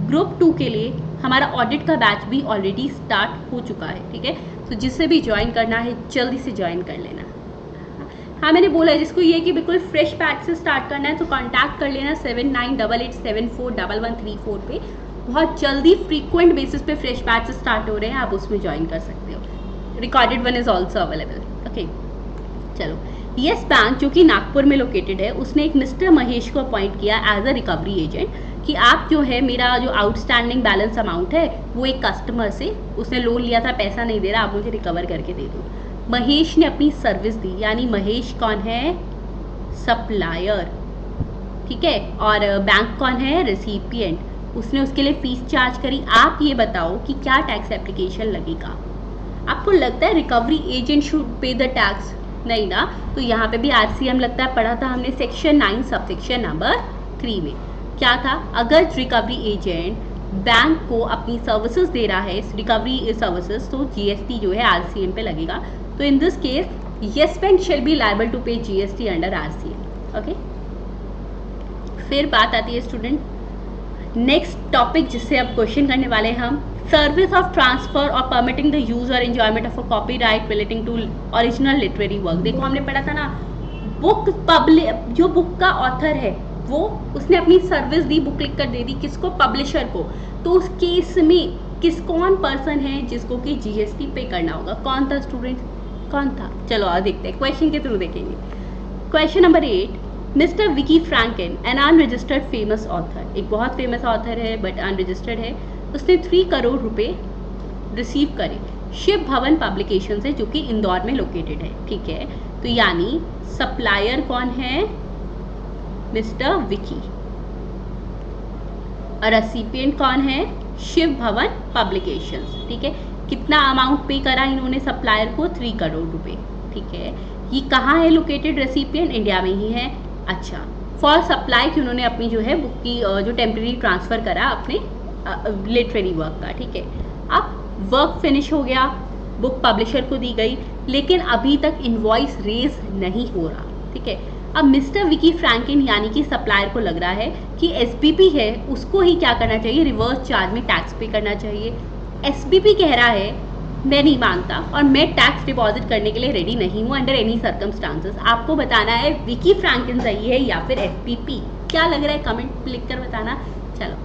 Speaker 1: Group 2 के लिए हमारा ऑडिट का बैच भी ऑलरेडी स्टार्ट हो चुका है, ठीक है। तो जिससे भी ज्वाइन करना है जल्दी से ज्वाइन कर लेना। हाँ, मैंने बोला है जिसको ये कि बिल्कुल फ्रेश बैच से स्टार्ट करना है तो कांटेक्ट कर लेना 7988741134 पे। बहुत जल्दी फ्रीक्वेंट बेसिस पे फ्रेश बैच स्टार्ट हो रहे हैं, आप उसमें ज्वाइन कर सकते हो। Recorded one is also available. Okay, चलो, येस बैंक जो कि नागपुर में लोकेटेड है, उसने एक मिस्टर महेश को अपॉइंट किया एज अ रिकवरी एजेंट कि आप जो है मेरा जो आउटस्टैंडिंग बैलेंस अमाउंट है वो एक कस्टमर से, उसने लोन लिया था, पैसा नहीं दे रहा, आप मुझे रिकवर करके दे दो। महेश ने अपनी सर्विस दी, यानी महेश कौन है? सप्लायर, ठीक है। और बैंक कौन है? रेसिपिएंट। उसने उसके लिए फीस चार्ज करी। आप ये बताओ कि क्या टैक्स एप्लीकेशन लगेगा? आपको लगता है recovery agent should pay the tax? नहीं ना। तो यहाँ पे भी आरसीएम लगता है, पढ़ा था हमने सेक्शन 9 सबसेक्शन नंबर 3 में। क्या था? अगर रिकवरी एजेंट बैंक को अपनी सर्विसेज दे रहा है, रिकवरी सर्विसेज, तो जीएसटी जो है आरसीएम पे लगेगा। तो in this case Yes Bank shall be liable to pay GST under RCM. Okay, फिर बात आती है स्टूडेंट नेक्स्ट टॉपिक जिससे अब क्वेश्चन करने वाले हैं हम, सर्विस ऑफ ट्रांसफर और परमिटिंग द यूज और enjoyment of a copyright relating to original literary work. देखो हमने पढ़ा था ना, बुक पब्लिश, जो बुक का ऑथर है वो उसने अपनी सर्विस दी, बुक लिख कर दे दी, किसको? पब्लिशर को। तो उस केस में कौन पर्सन है जिसको कि जीएसटी पे करना होगा? कौन था स्टूडेंट? कौन था? चलो आज देखते हैं, क्वेश्चन के थ्रू देखेंगे। Question number 8, mister Vicky Franklin, N unregistered famous author, एक बहुत फेमस ऑथर है बट अनरजिस्टर्ड है, उसने 3 करोड़ रुपए रिसीव करे शिव भवन पब्लिकेशन से, जो कि इंदौर में लोकेटेड है, ठीक है। तो यानी सप्लायर कौन है? मिस्टर विकी, और रेसिपिएंट कौन है? शिव भवन पब्लिकेशंस, ठीक है। कितना अमाउंट पे करा इन्होंने सप्लायर को? 3 करोड़ रुपए, ठीक है। ये कहाँ है लोकेटेड रेसिपिएंट? इंडिया में ही है। अच्छा, फॉर सप्लाई कि उन्होंने अपनी जो है बुक की जो टेम्प्रेरी ट्रांसफ़र करा अपने लिटरेरी वर्क का, ठीक है। अब वर्क फिनिश हो गया, बुक पब्लिशर को दी गई, लेकिन अभी तक इनवॉइस रेज नहीं हो रहा, ठीक है। अब मिस्टर विकी फ्रैंकलिन यानी कि सप्लायर को लग रहा है कि एसबीपी है उसको ही क्या करना चाहिए? रिवर्स चार्ज में टैक्स पे करना चाहिए। एसबीपी कह रहा है मैं नहीं मानता और मैं टैक्स डिपॉजिट करने के लिए रेडी नहीं हूँ अंडर एनी सर्कमस्टांसेस। आपको बताना है विकी फ्रैंकलिन सही है या फिर एसबीपी। क्या लग रहा है कमेंट लिख कर बताना। चलो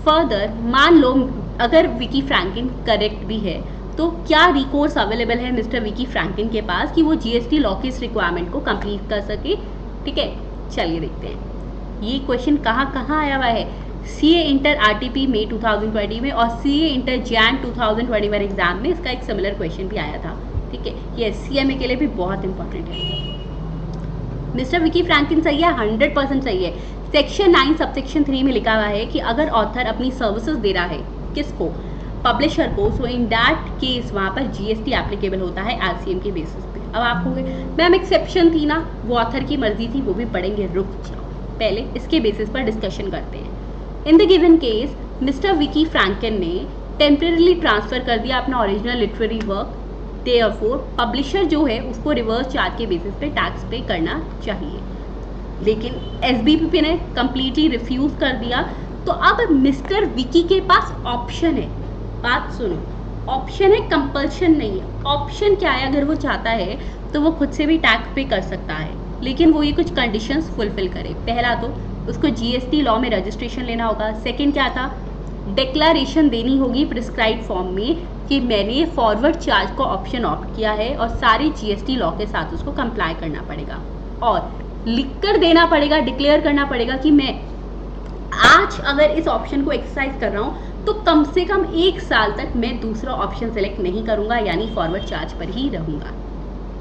Speaker 1: फर्दर, मान लो अगर विकी फ्रैंकलिन करेक्ट भी है तो क्या रिकोर्स अवेलेबल है मिस्टर विकी फ्रैंकलिन के पास कि वो जीएसटी लॉ की इस रिक्वायरमेंट को कंप्लीट कर सके, ठीक है। चलिए देखते हैं ये क्वेश्चन कहाँ आया हुआ है। सीए इंटर आरटीपी मई 2020 में और सीए इंटर जैन 2021 एग्जाम में इसका एक सिमिलर क्वेश्चन भी आया था, ठीक है। ये सीएमए के लिए भी बहुत इंपॉर्टेंट है। मिस्टर विकी फ्रैंकलिन सही है, 100% सही है। सेक्शन 9 सबसेक्शन 3 में लिखा हुआ है कि अगर ऑथर अपनी सर्विसेज दे रहा है किसको? पब्लिशर को, सो इन दैट केस वहाँ पर जीएसटी एप्लीकेबल होता है आरसीएम के बेसिस पे। अब आप होंगे मैम एक्सेप्शन थी ना, वो ऑथर की मर्जी थी, वो भी पढ़ेंगे, रुक जाओ पहले इसके बेसिस पर डिस्कशन करते हैं। In the given case mister Vicky Franklin ने टेम्परेरीली ट्रांसफर कर दिया अपना original literary work, therefore publisher जो है उसको रिवर्स चार्ज के बेसिस पे टैक्स पे करना चाहिए, लेकिन एसबीपी ने कंप्लीटली रिफ्यूज कर दिया। तो अब मिस्टर विकी के पास ऑप्शन है बात सुनो, ऑप्शन है, कंपल्शन नहीं है। ऑप्शन क्या है, अगर वो चाहता है तो वो खुद से भी टैक्स पे कर सकता है, लेकिन वो ये कुछ कंडीशंस फुलफिल करे। पहला तो उसको जीएसटी लॉ में रजिस्ट्रेशन लेना होगा। सेकंड क्या था, डिक्लेरेशन देनी होगी प्रिस्क्राइब फॉर्म में कि मैंने फॉरवर्ड चार्ज को ऑप्शन ऑप्ट किया है, और सारे जीएसटी लॉ के साथ उसको कंप्लाई करना पड़ेगा, और लिखकर देना पड़ेगा, डिक्लेयर करना पड़ेगा कि मैं आज अगर इस ऑप्शन को एक्सरसाइज कर रहा हूँ तो कम से कम 1 साल तक मैं दूसरा ऑप्शन सेलेक्ट नहीं करूंगा, यानी फॉरवर्ड चार्ज पर ही रहूंगा।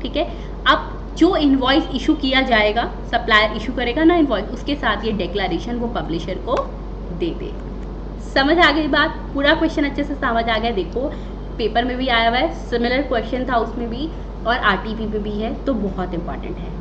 Speaker 1: ठीक है, अब जो इनवॉइस इशू किया जाएगा, सप्लायर इशू करेगा ना इनवॉइस, उसके साथ ये डिक्लेरेशन वो पब्लिशर को दे दे। समझ आ गई बात? पूरा क्वेश्चन अच्छे से समझ आ गया? देखो पेपर में भी आया हुआ है, सिमिलर क्वेश्चन था उसमें भी, और आरटीपी में भी है, तो बहुत इंपॉर्टेंट है।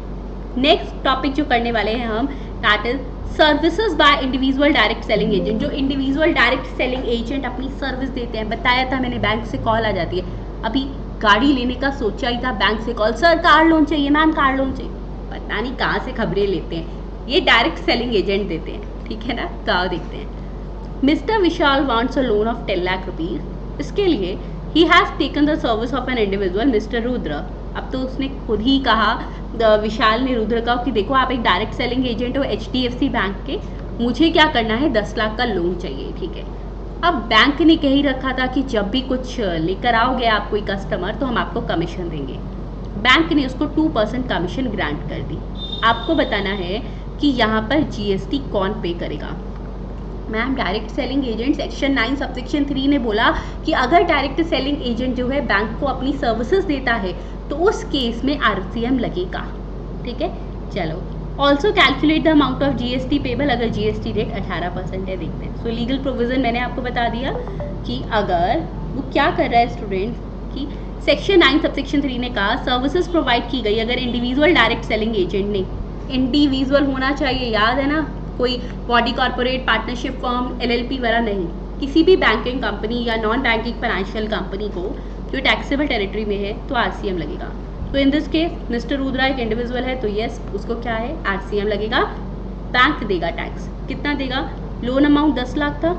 Speaker 1: नेक्स्ट टॉपिक जो करने वाले हैं हम, that is services by individual direct selling agent. जो इंडिविजुअल डायरेक्ट सेलिंग एजेंट अपनी सर्विस देते हैं, बताया था मैंने, बैंक से कॉल आ जाती है। अभी गाड़ी लेने का सोचा ही था, बैंक से कॉल, सर कार लोन चाहिए, मैम कार लोन चाहिए, पता नहीं कहाँ से खबरें लेते हैं, ये डायरेक्ट सेलिंग एजेंट देते हैं। ठीक है ना, कहाँ देखते हैं। Mister Vishal wants a loan of 10 lakh rupees. इसके लिए he has taken the service of an individual mister Rudra. अब तो उसने खुद ही कहा, विशाल ने रुद्र का, कि देखो आप एक डायरेक्ट सेलिंग एजेंट हो HDFC बैंक के, मुझे क्या करना है, 10 लाख का लोन चाहिए। ठीक है, अब बैंक ने कह ही रखा था कि जब भी कुछ लेकर आओगे आप कोई कस्टमर, तो हम आपको कमीशन देंगे। बैंक ने उसको 2% कमीशन ग्रांट कर दी। आपको बताना है कि यहाँ पर GST कौन पे करेगा। Ma'am direct selling agent section 9 subsection 3 ने बोला कि अगर डायरेक्ट सेलिंग एजेंट जो है बैंक को अपनी सर्विसेज देता है तो उस केस में RCM लगेगा। ठीक है, चलो। Also calculate the amount of GST payable, अगर GST रेट 18% है। देखते हैं। सो लीगल प्रोविजन मैंने आपको बता दिया कि अगर वो क्या कर रहा है स्टूडेंट, कि सेक्शन 9 सबसेक्शन 3 ने कहा सर्विसेज प्रोवाइड की गई अगर इंडिविजुअल डायरेक्ट सेलिंग एजेंट ने, इंडिविजुअल होना चाहिए, याद है ना, कोई body corporate partnership firm LLP वाला नहीं, किसी भी बैंकिंग कंपनी या नॉन बैंकिंग फाइनेंशियल कंपनी को जो टैक्सेबल टेरिटरी में है तो RCM लगेगा। तो in this case mister Rudra एक इंडिविजुअल है, तो यस उसको क्या है, RCM लगेगा। बैंक देगा टैक्स, कितना देगा, लोन अमाउंट 10 लाख था।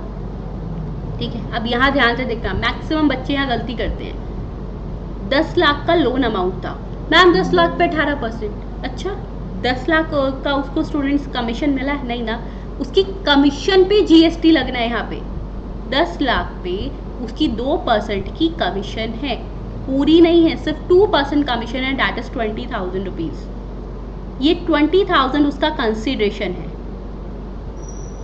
Speaker 1: ठीक है, अब यहाँ ध्यान से देखना, मैक्सिमम बच्चे यहाँ गलती करते हैं। 10 लाख का लोन अमाउंट था, मैम 10 लाख पे 18%। अच्छा, 10 लाख का उसको स्टूडेंट्स कमीशन मिला है? नहीं ना, उसकी कमीशन पे GST लगना है। यहाँ पे 10 लाख पे उसकी 2% की कमीशन है, पूरी नहीं है, सिर्फ 2% कमीशन है, दैट इज 20,000 रुपीज। ये 20,000 उसका कंसिडरेशन है।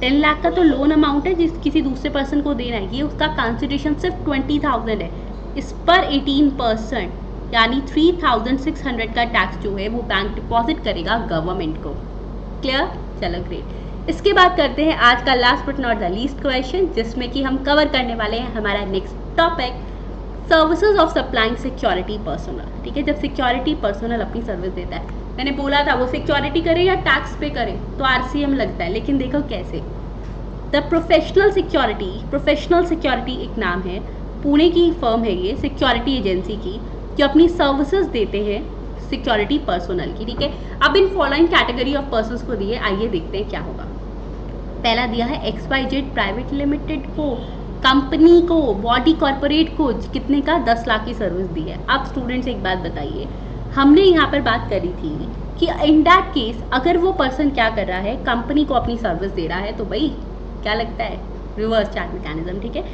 Speaker 1: 10 लाख का तो लोन अमाउंट है जिस किसी दूसरे पर्सन को देना है, ये उसका कंसिडरेशन सिर्फ 20,000 है। इस पर 18% यानी 3,600 का टैक्स जो है वो बैंक डिपॉजिट करेगा गवर्नमेंट को। क्लियर? चलो ग्रेट। इसके बाद करते हैं आज का last but not the least question, जिसमें कि हम कवर करने वाले हैं हमारा next topic, services of supplying security personal. ठीक है, जब सिक्योरिटी पर्सनल अपनी सर्विस देता है, मैंने बोला था वो सिक्योरिटी करे या टैक्स पे करे तो RCM लगता है, लेकिन देखो कैसे। द प्रोफेशनल सिक्योरिटी एक नाम है, पुणे की फर्म है ये, सिक्योरिटी एजेंसी की, जो अपनी सर्विसेज देते हैं सिक्योरिटी पर्सनल की। ठीक है, अब in following category of persons को दिए, आइए देखते हैं क्या होगा। पहला दिया है XYZ प्राइवेट लिमिटेड को, कंपनी को, बॉडी कॉर्पोरेट को, कितने का, 10 लाख की सर्विस दी है। अब स्टूडेंट्स एक बात बताइए, हमने यहाँ पर बात करी थी कि इन दैट केस अगर वो पर्सन क्या कर रहा है, कंपनी को अपनी सर्विस दे रहा है, तो भाई क्या लगता है, रिवर्स चार्ज मैकेनिज्म। ठीक है,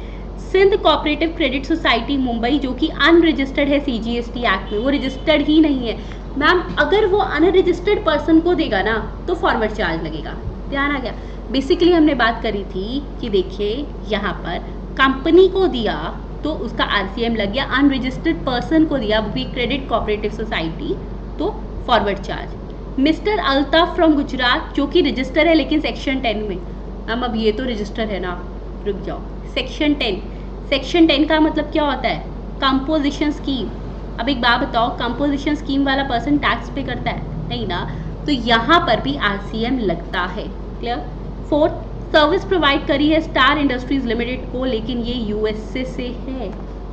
Speaker 1: Sindh cooperative credit society Mumbai जो कि अनरजिस्टर्ड है CGST एक्ट में, वो रजिस्टर्ड ही नहीं है। मैम अगर वो अनरजिस्टर्ड पर्सन को देगा ना तो फॉरवर्ड चार्ज लगेगा। ध्यान आ गया? बेसिकली हमने बात करी थी कि देखिए यहाँ पर कंपनी को दिया तो उसका RCM लग गया, अनरजिस्टर्ड पर्सन को दिया वो भी क्रेडिट कोऑपरेटिव सोसाइटी तो forward charge. Mister Altaf from Gujarat जो कि रजिस्टर है लेकिन सेक्शन 10 में, मैम अब ये तो रजिस्टर है ना, रुक जाओ, सेक्शन 10 का मतलब क्या होता है, कंपोजिशन स्कीम। अब एक बात बताओ, कंपोजिशन स्कीम वाला पर्सन टैक्स पे करता है? नहीं ना, तो यहाँ पर भी RCM लगता है। क्लियर? 4th, सर्विस प्रोवाइड करी है स्टार इंडस्ट्रीज लिमिटेड को, लेकिन ये USA से है,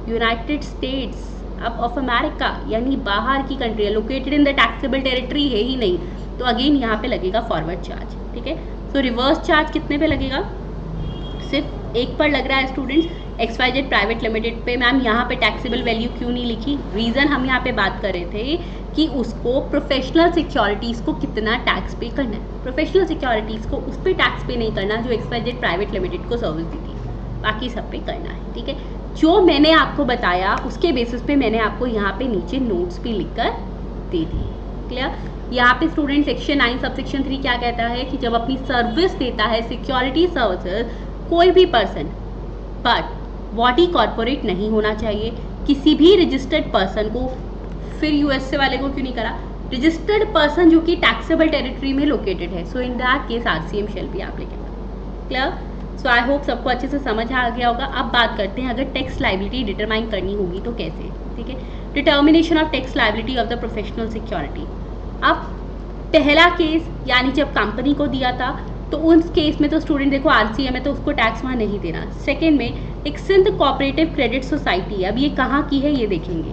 Speaker 1: यूनाइटेड स्टेट्स अब ऑफ अमेरिका, यानी बाहर की कंट्री है, located in the taxable territory है ही नहीं, तो अगेन यहाँ पे लगेगा फॉरवर्ड चार्ज। ठीक है, तो रिवर्स चार्ज कितने पे लगेगा, सिर्फ एक पर लग रहा है स्टूडेंट्स, XYZ प्राइवेट लिमिटेड पे मैम यहाँ पे टैक्सेबल वैल्यू क्यों नहीं लिखी? रीज़न हम यहाँ पे बात कर रहे थे कि उसको प्रोफेशनल सिक्योरिटीज़ को कितना टैक्स पे करना है, प्रोफेशनल सिक्योरिटीज़ को उस पर टैक्स पे नहीं करना जो XYZ प्राइवेट लिमिटेड को सर्विस दी थी, बाकी सब पे करना है, ठीक है। जो मैंने आपको बताया उसके बेसिस पे मैंने आपको यहाँ पे नीचे नोट्स भी लिखकर दे दिए, क्लियर। यहाँ पे स्टूडेंट सेक्शन 9 सबसेक्शन 3 क्या कहता है कि जब अपनी सर्विस देता है सिक्योरिटी सर्विसेज कोई भी पर्सन, बट बॉडी कॉर्पोरेट नहीं होना चाहिए, किसी भी रजिस्टर्ड पर्सन को, फिर यूएसए वाले को क्यों नहीं करा, रजिस्टर्ड पर्सन जो कि टैक्सेबल टेरिटरी में लोकेटेड है, so in that case RCM shall be applicable, clear. So I hope सबको अच्छे से समझ आ गया होगा। अब बात करते हैं अगर टैक्स लायबिलिटी डिटरमाइन करनी होगी तो कैसे, ठीक है। Determination of tax liability of the professional security. अब पहला केस यानी जब कंपनी को दिया था तो उस केस में तो स्टूडेंट देखो आरसीएम है तो उसको टैक्स वहाँ नहीं देना। सेकेंड में एक सिंध कोऑपरेटिव क्रेडिट सोसाइटी, अब ये कहाँ की है ये देखेंगे,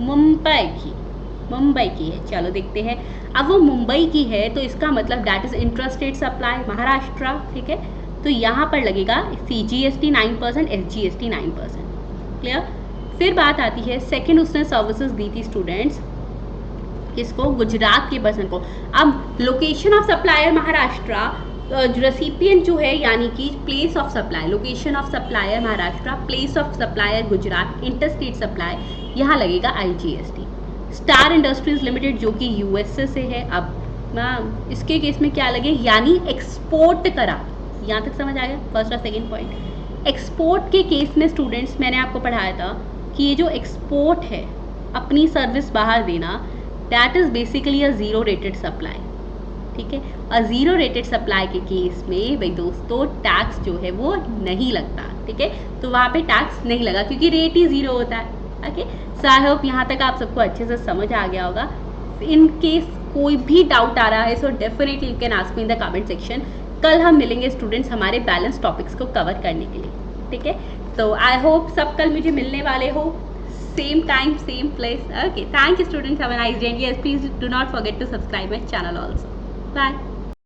Speaker 1: मुंबई की है, चलो देखते हैं। अब वो मुंबई की है तो इसका मतलब that is intrastate supply Maharashtra, ठीक है। तो यहाँ पर लगेगा CGST 9%, SGST 9%, क्लियर। फिर बात आती है सेकेंड, उसने सर्विसेज दी थी स्टूडेंट्स किसको, गुजरात के पर्सन को। अब location of supplier Maharashtra, recipient जो है यानी कि place of supply, location of supplier Maharashtra, place of supplier Gujarat, interstate supply, यहाँ लगेगा IGST। स्टार इंडस्ट्रीज लिमिटेड जो कि यूएसए से है, अब मैम इसके केस में क्या लगे, यानी एक्सपोर्ट करा, यहाँ तक समझ आ गया फर्स्ट और सेकेंड पॉइंट। एक्सपोर्ट के केस में स्टूडेंट्स मैंने आपको पढ़ाया था कि ये जो एक्सपोर्ट है अपनी सर्विस बाहर देना, that is basically a zero rated supply, ठीक है। और जीरो रेटेड सप्लाई के केस में भाई दोस्तों टैक्स जो है वो नहीं लगता, ठीक है। तो वहाँ पे टैक्स नहीं लगा क्योंकि रेट ही जीरो होता है, ओके। सो आई होप यहाँ तक आप सबको अच्छे से समझ आ गया होगा। इन केस कोई भी डाउट आ रहा है so definitely you can ask me in the comment section. कल हम मिलेंगे स्टूडेंट्स हमारे बैलेंस टॉपिक्स को कवर करने के लिए, ठीक है। तो आई होप सब कल मुझे मिलने वाले हो, same time same place, okay. Thank you students, have a nice day and yes please do not forget to subscribe my channel also. Bye.